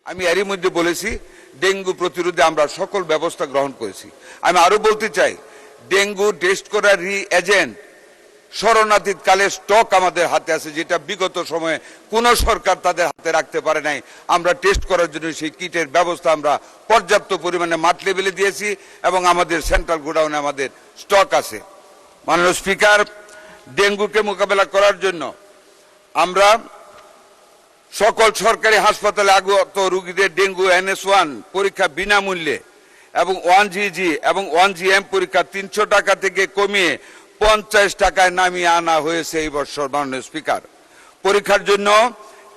আমি এরই মধ্যে বলেছি ডেঙ্গু প্রতিরোধে আমরা সকল ব্যবস্থা গ্রহণ করেছি। আমি আরো বলতে চাই, ডেঙ্গু টেস্ট করার রি-এজেন্ট শরণাতীত কালে স্টক আমাদের হাতে আছে, যেটা বিগত সময়ে কোন সরকার তাদের হাতে রাখতে পারে নাই। আমরা টেস্ট করার জন্য সেই কিটের ব্যবস্থা আমরা পর্যাপ্ত পরিমাণে মাঠ লেভেলে দিয়েছি এবং আমাদের সেন্ট্রাল গোডাউনে আমাদের স্টক আছে। মাননীয় স্পিকার, ডেঙ্গুকে মোকাবেলা করার জন্য আমরা সকল সরকারি হাসপাতালে আগত রোগীদের ডেঙ্গু NS1 পরীক্ষা বিনামূল্যে এবং 1GG এবং 1GM পরীক্ষা 300 টাকা থেকে কমিয়ে 50 টাকায় নামিয়ে আনা হয়েছে এই বছর। মাননীয় স্পিকার, পরীক্ষার জন্য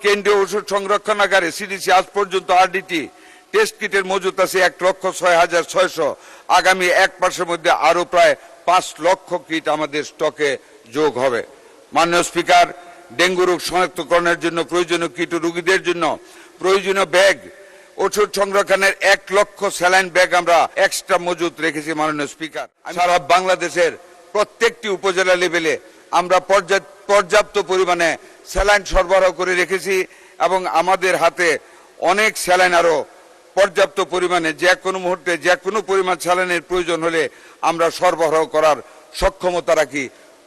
কেন্দ্রীয় ওষুধ সংরক্ষণাগারে CDC আজ পর্যন্ত RDT টেস্ট কিটের মজুত আছে 1,06,600। আগামী 1 মাসের মধ্যে আরো প্রায় 5 লক্ষ কিট আমাদের স্টকে যোগ হবে। মাননীয় স্পিকার, ডেঙ্গু রোগ শনাক্তকরণের জন্য প্রয়োজনীয় কিট ও রোগীদের জন্য প্রয়োজনীয় ব্যাগ, ওষুধ সংরক্ষণের 1 লক্ষ স্যালাইন ব্যাগ আমরা এক্সট্রা মজুত রেখেছি। মাননীয় স্পিকার, সারা বাংলাদেশের প্রত্যেকটি উপজেলা লেভেলে আমরা পর্যাপ্ত পরিমাণে স্যালাইন সরবরাহ করে রেখেছি এবং আমাদের হাতে অনেক স্যালাইন আরো পর্যাপ্ত পরিমাণে যে কোনো মুহূর্তে যে কোনো পরিমাণ স্যালাইনের প্রয়োজন হলে আমরা সরবরাহ করার সক্ষমতা রাখি।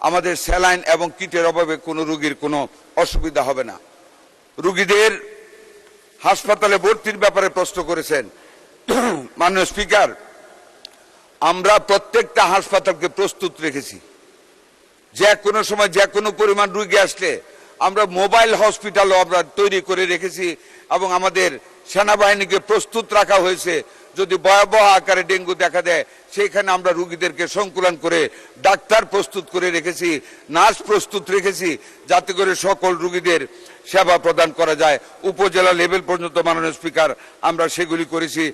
আমাদের স্যালাইন এবং কিটের অভাবে কোনো রোগীর কোনো অসুবিধা হবে না। রোগীদের হাসপাতালে ভর্তির ব্যাপারে প্রশ্ন করেছেন। মাননীয় স্পিকার, আমরা প্রত্যেকটা হাসপাতালকে প্রস্তুত রেখেছি। যে কোনো সময় যে কোনো পরিমাণ রোগী আসলে আমরা মোবাইল হসপিটালও আমরা তৈরি করে রেখেছি এবং আমাদের সেনাবাহিনীকে প্রস্তুত রাখা হয়েছে। যদি ভয়াবহ আকারে ডেঙ্গু দেখা দেয় সেইখানে আমরা রোগীদেরকে সংকুলন করে ডাক্তার প্রস্তুত করে রেখেছি, নার্স প্রস্তুত রেখেছি, যাতে করে সকল রোগীদের সেবা প্রদান করা যায়। উপজেলা লেভেল পর্যন্ত মাননীয় স্পিকার আমরা সেগুলি করেছি।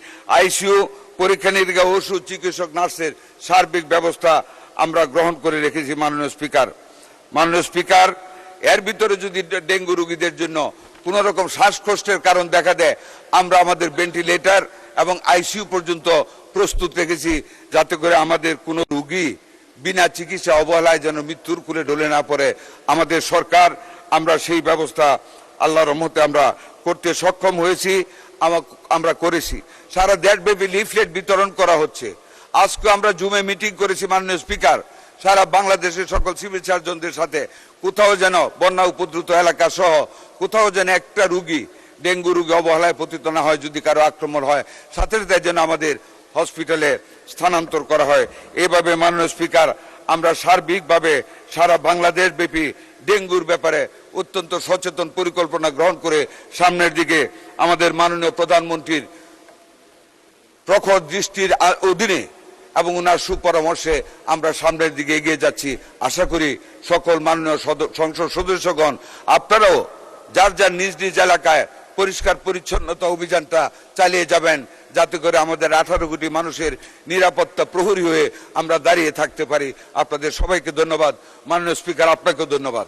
ICU, পরীক্ষা নিরীক্ষা, ওষুধ, চিকিৎসক, নার্সের সার্বিক ব্যবস্থা আমরা গ্রহণ করে রেখেছি। মাননীয় স্পিকার, এর ভিতরে যদি ডেঙ্গু রোগীদের জন্য কোন রকম শ্বাসকষ্টের কারণ দেখা দেয় আমরা আমাদের ভেন্টিলেটর এবং ICU পর্যন্ত প্রস্তুত রেখেছি, যাতে করে আমাদের কোনো রোগী বিনা চিকিৎসা অবহেলায় যেন মৃত্যুর কুলে ঢলে না পড়ে। আমাদের সরকার আমরা সেই ব্যবস্থা আল্লাহর রহমতে আমরা করতে সক্ষম হয়েছি, আমরা করেছি। সারা দেশব্যাপী লিফলেট বিতরণ করা হচ্ছে। আজকে আমরা জুমে মিটিং করেছি মাননীয় স্পিকার, সারা বাংলাদেশের সকল সিভিল সার্জনদের সাথে। কোথাও যেন বন্যা উপদ্রুত এলাকা সহ কোথাও যেন একটা রোগী ডেঙ্গু রোগী অবহেলায় পতিত না হয়, যদি কারো আক্রমণ হয় সাথে সাথে যেন আমাদের হসপিটালে স্থানান্তর করা হয়। এভাবে মাননীয় স্পিকার আমরা সার্বিকভাবে সারা বাংলাদেশ ব্যাপী ডেঙ্গুর ব্যাপারে অত্যন্ত সচেতন পরিকল্পনা গ্রহণ করে সামনের দিকে আমাদের মাননীয় প্রধানমন্ত্রীর প্রখর দৃষ্টির অধীনে এবং ওনার সুপরামর্শে আমরা সামনের দিকে এগিয়ে যাচ্ছি। আশা করি সকল মাননীয় সংসদ সদস্যগণ আপনারাও যার যার নিজ নিজ এলাকায় পরিষ্কার পরিচ্ছন্নতা অভিযানটা চালিয়ে যাবেন, যাতে করে আমাদের 18 কোটি মানুষের নিরাপত্তা প্রহরী হয়ে আমরা দাঁড়িয়ে থাকতে পারি। আপনাদের সবাইকে ধন্যবাদ। মাননীয় স্পিকার, আপনাকেও ধন্যবাদ।